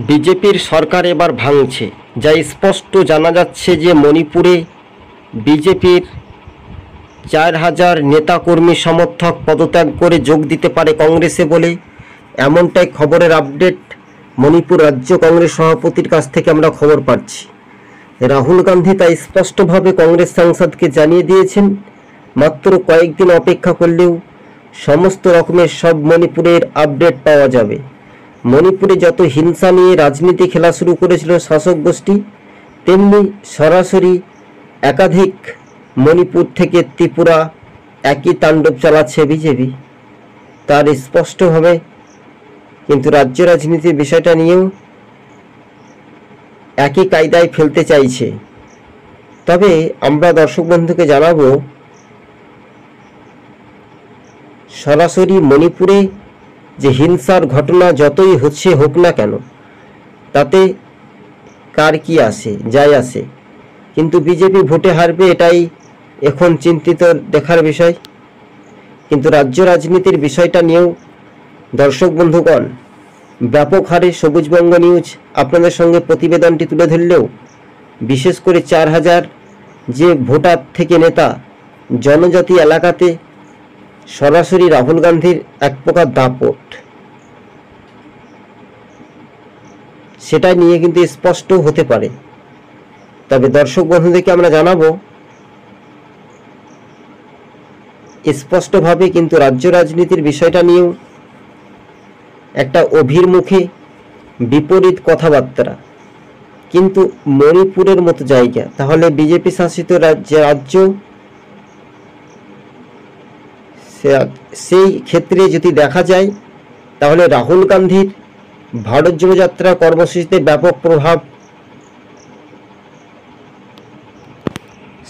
বিজেপির সরকার এবার ভাঙছে, যা স্পষ্ট জানা যাচ্ছে যে মণিপুরে বিজেপির 4,000 নেতাকর্মী সমর্থক পদত্যাগ করে যোগ দিতে পারে কংগ্রেসে বলে এমনটাই খবরের আপডেট মণিপুর রাজ্য কংগ্রেস সভাপতির কাছ থেকে আমরা খবর পাচ্ছি। রাহুল গান্ধী তাই স্পষ্টভাবে কংগ্রেস সাংসদকে জানিয়ে দিয়েছেন, মাত্র কয়েকদিন অপেক্ষা করলেও সমস্ত রকমের সব মণিপুরের আপডেট পাওয়া যাবে। মণিপুরে যত হিংসা নিয়ে রাজনীতি খেলা শুরু করেছিল শাসক গোষ্ঠী, তেমনি সরাসরি একাধিক মণিপুর থেকে ত্রিপুরা একই তাণ্ডব চালাচ্ছে বিজেপি। তার স্পষ্টভাবে কিন্তু রাজ্য রাজনীতির বিষয়টা নিয়েও একই কায়দায় ফেলতে চাইছে। তবে আমরা দর্শক বন্ধুকে জানাবো, সরাসরি মণিপুরে যে হিংসার ঘটনা যতই হচ্ছে হোক না কেন, তাতে কার কি যায় আসে, কিন্তু বিজেপি ভোটে হারবে এটাই এখন চিন্তিত দেখার বিষয়। কিন্তু রাজ্য রাজনীতির বিষয়টা নিয়েও দর্শক বন্ধুগণ ব্যাপক হারে সবুজবঙ্গ নিউজ আপনাদের সঙ্গে প্রতিবেদনটি তুলে ধরলেও বিশেষ করে 4,000 যে ভোটার থেকে নেতা জনজাতি এলাকাতে সরাসরি রাহুল গান্ধীর এক প্রকার দাপট, সেটা নিয়ে কিন্তু স্পষ্ট হতে পারে। তবে দর্শক বন্ধুদেরকে আমরা জানাবো, স্পষ্টভাবে কিন্তু রাজ্য রাজনীতির বিষয়টা নিয়েও একটা অভিমুখে বিপরীত কথাবার্তা। কিন্তু মণিপুরের মতো জায়গা, তাহলে বিজেপি শাসিত রাজ্য, সেই ক্ষেত্রে যদি দেখা যায় তাহলে রাহুল গান্ধীর ভারত জোড়ো যাত্রা কর্মসূচিতে ব্যাপক প্রভাব,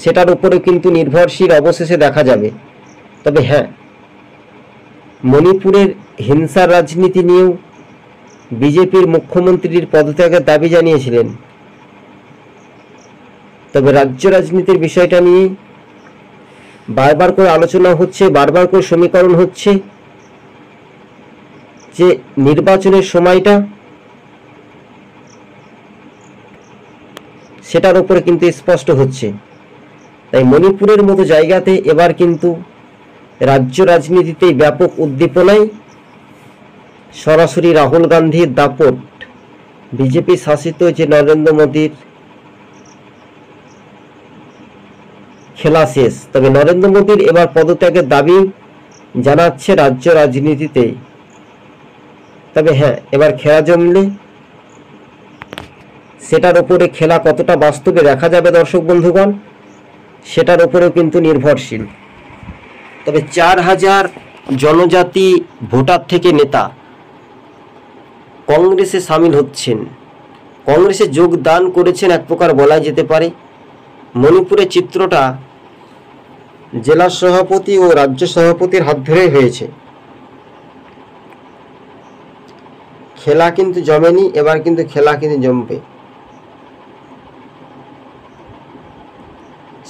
সেটার উপরে কিন্তু নির্ভরশীল অবশেষে দেখা যাবে। তবে হ্যাঁ, মণিপুরের হিংসার রাজনীতি নিয়েও বিজেপির মুখ্যমন্ত্রীর পদত্যাগের দাবি জানিয়েছিলেন। তবে রাজ্য রাজনীতির বিষয়টা নিয়ে বারবার করে আলোচনা হচ্ছে, বারবার করে সমীকরণ হচ্ছে যে নির্বাচনের সময়টা, সেটার উপরে কিন্তু স্পষ্ট হচ্ছে। তাই মণিপুরের মতো জায়গাতে এবার কিন্তু রাজ্য রাজনীতিতে ব্যাপক উদ্দীপনায় সরাসরি রাহুল গান্ধীর দাপট, বিজেপি শাসিত যে নরেন্দ্র মোদীর খেলা শেষ। তবে নরেন্দ্র মোদীর এবার পদত্যাগের দাবি জানাচ্ছে রাজ্য রাজনীতিতে। তবে হ্যাঁ, এবার খেলা জমলে সেটার উপরে খেলা কতটা বাস্তবে দেখা যাবে দর্শক বন্ধুগণ, সেটার উপরেও কিন্তু নির্ভরশীল। তবে 4,000 জনজাতি ভোটার থেকে নেতা কংগ্রেসে সামিল হচ্ছেন, কংগ্রেসে যোগদান করেছেন এক প্রকার বলা যেতে পারে। মণিপুরের চিত্রটা জেলা সভাপতি ও রাজ্য সভাপতির হাত ধরেই হয়েছে। খেলা কিন্তু জমেনি, এবার কিন্তু খেলা কিন্তু জমবে,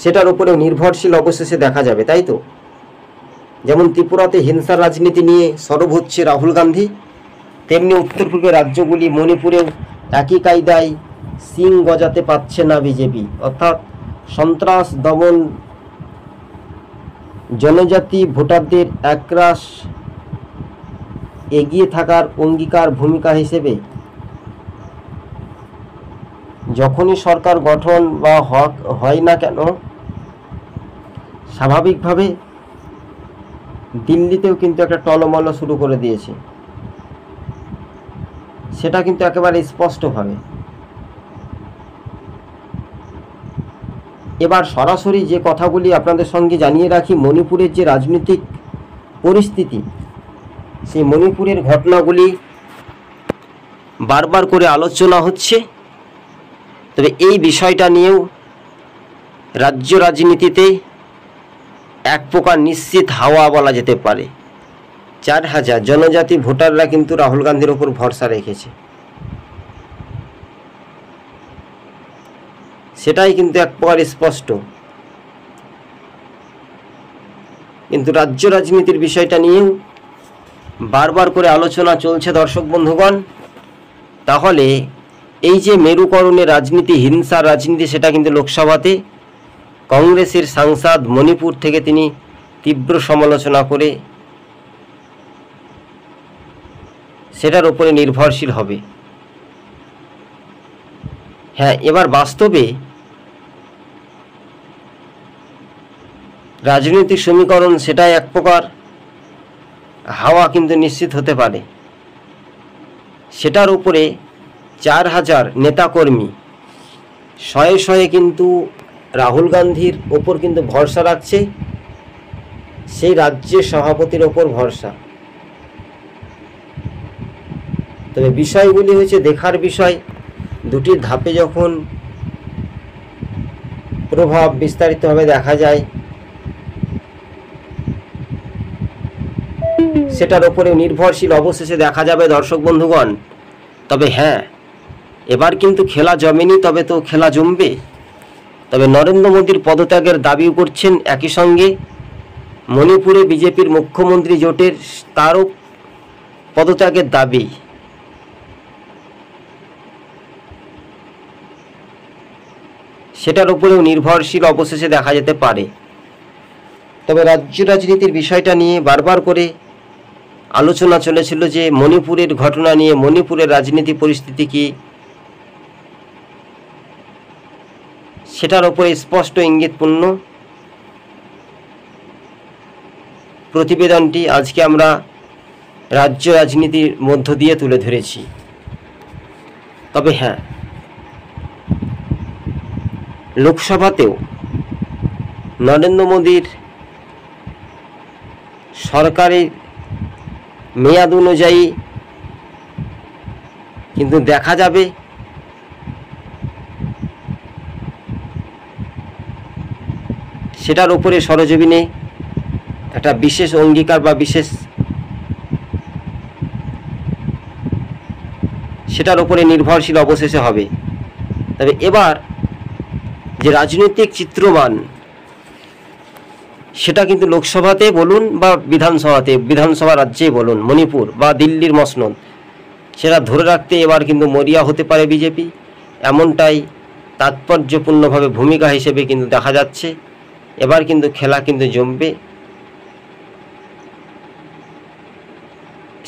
সেটার উপরেও নির্ভরশীল অবশেষে দেখা যাবে, তাই তো? যেমন ত্রিপুরাতে হিংসার রাজনীতি নিয়ে সরব হচ্ছে রাহুল গান্ধী, তেমনি উত্তর পূর্বের রাজ্যগুলি মণিপুরেও একই কায়দায় সিং গজাতে পারছে না বিজেপি, অর্থাৎ সন্ত্রাস দমন, জনজাতি ভোটারদের একরাশ এগিয়ে থাকার অঙ্গীকার ভূমিকা হিসেবে যখনই সরকার গঠন বা হয় না কেন, স্বাভাবিকভাবে দিল্লিতেও কিন্তু একটা টলমল শুরু করে দিয়েছে, সেটা কিন্তু একেবারে স্পষ্টভাবে। এবার সরাসরি যে কথাগুলি আপনাদের সঙ্গে জানিয়ে রাখি, মণিপুরের যে রাজনৈতিক পরিস্থিতি, সেই মণিপুরের ঘটনাগুলি বারবার করে আলোচনা হচ্ছে। তবে এই বিষয়টা নিয়েও রাজ্য রাজনীতিতে এক প্রকার নিশ্চিত হাওয়া বলা যেতে পারে। 4,000 জনজাতি ভোটাররা কিন্তু রাহুল গান্ধীর ওপর ভরসা রেখেছে, সেটাই কিন্তু এক প্রকার স্পষ্ট। কিন্তু রাজ্য রাজনীতির বিষয়টা নিয়েও বারবার করে আলোচনা চলছে দর্শক বন্ধুগণ। তাহলে এই যে মেরুকরণের রাজনীতি, হিংসার রাজনীতি, সেটা কিন্তু লোকসভাতে কংগ্রেসের সাংসদ মণিপুর থেকে তিনি তীব্র সমালোচনা করে সেটার উপরে নির্ভরশীল হবে। হ্যাঁ, এবার বাস্তবে রাজনৈতিক সমীকরণ সেটাই এক প্রকার হাওয়া কিন্তু নিশ্চিত হতে পারে। সেটার উপরে 4000 নেতাকর্মী শয়ে শয়ে কিন্তু রাহুল গান্ধীর ওপর কিন্তু ভরসা রাখছে, সেই রাজ্যের সভাপতির ওপর ভরসা। তবে বিষয়গুলি হচ্ছে দেখার বিষয়, দুটি ধাপে যখন প্রভাব বিস্তারিতভাবে দেখা যায় সেটার উপরে নির্ভরশীল অবশেষে দেখা যাবে দর্শক বন্ধুগণ। তবে হ্যাঁ, এবার কিন্তু খেলা জমেনি, তবে তো খেলা জমবে। তবে নরেন্দ্র মোদীর পদত্যাগের দাবিও করছেন, একই সঙ্গে মণিপুরে বিজেপির মুখ্যমন্ত্রী জোটের তারও পদত্যাগের দাবি। সেটার উপরেও নির্ভরশীল অবশেষে দেখা যেতে পারে। তবে রাজ্য রাজনীতির বিষয়টা নিয়ে বারবার করে আলোচনা চলেছিল যে মণিপুরের ঘটনা নিয়ে, মণিপুরের রাজনীতি পরিস্থিতি কি, সেটার উপরে স্পষ্ট ইঙ্গিতপূর্ণ প্রতিবেদনটি আজকে আমরা রাজ্য রাজনীতির মধ্য দিয়ে তুলে ধরেছি। তবে হ্যাঁ, লোকসভাতেও নরেন্দ্র মোদীর সরকারের মেয়াদ অনুযায়ী কিন্তু দেখা যাবে সেটার উপরে সরজমিনে একটা বিশেষ অঙ্গীকার বা বিশেষ সেটার উপরে নির্ভরশীল অবশেষে হবে। তবে এবার যে রাজনৈতিক চিত্রমান সেটা কিন্তু লোকসভাতে বলুন বা বিধানসভা রাজ্যে বলুন, মণিপুর বা দিল্লির মসনদ, সেটা ধরে রাখতে এবার কিন্তু মরিয়া হতে পারে বিজেপি, এমনটাই তাৎপর্যপূর্ণভাবে ভূমিকা হিসেবে কিন্তু দেখা যাচ্ছে। এবার কিন্তু খেলা কিন্তু জমবে,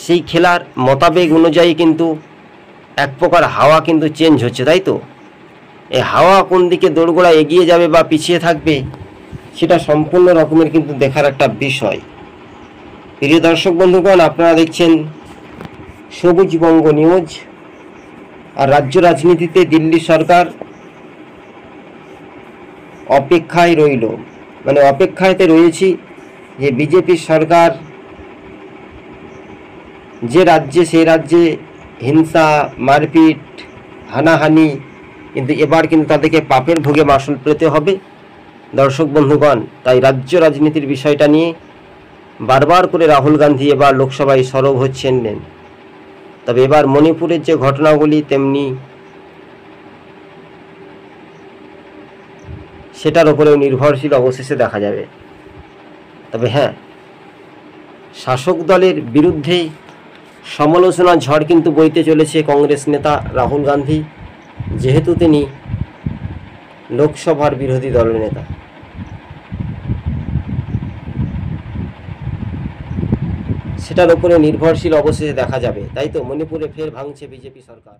সেই খেলার মোতাবেক অনুযায়ী কিন্তু এক প্রকার হাওয়া কিন্তু চেঞ্জ হচ্ছে, তাই তো? এই হাওয়া কোন দিকে দোরগোড়া এগিয়ে যাবে বা পিছিয়ে থাকবে সেটা সম্পূর্ণ রকমের কিন্তু দেখার একটা বিষয়। প্রিয় দর্শক বন্ধুগণ, আপনারা দেখছেন সবুজবঙ্গ নিউজ। আর রাজ্য রাজনীতিতে দিল্লি সরকার অপেক্ষায় রইল, অপেক্ষাতে রয়েছি যে বিজেপি সরকার যে রাজ্যে, সেই রাজ্যে হিংসা, মারপিট, হানাহানি, কিন্তু এবার কিন্তু তাদেরকে পাপের ভোগে মাসুল পেতে হবে দর্শক বন্ধুগণ। তাই রাজ্য রাজনীতির বিষয়টা নিয়ে বারবার করে রাহুল গান্ধী এবার লোকসভায় সরব হচ্ছেন। তবে এবার মণিপুরের যে ঘটনাগুলি, তেমনি সেটার উপরেও নির্ভরশীল অবশেষে দেখা যাবে। তবে হ্যাঁ, শাসক দলের বিরুদ্ধেই সমালোচনার ঝড় কিন্তু বইতে চলেছে কংগ্রেস নেতা রাহুল গান্ধী, যেহেতু তিনি লোকসভার বিরোধী দলের নেতা। সেটার উপরে নির্ভরশীল অবশেষে দেখা যাবে, তাই তো? মণিপুরে ফের ভাঙছে বিজেপি সরকার।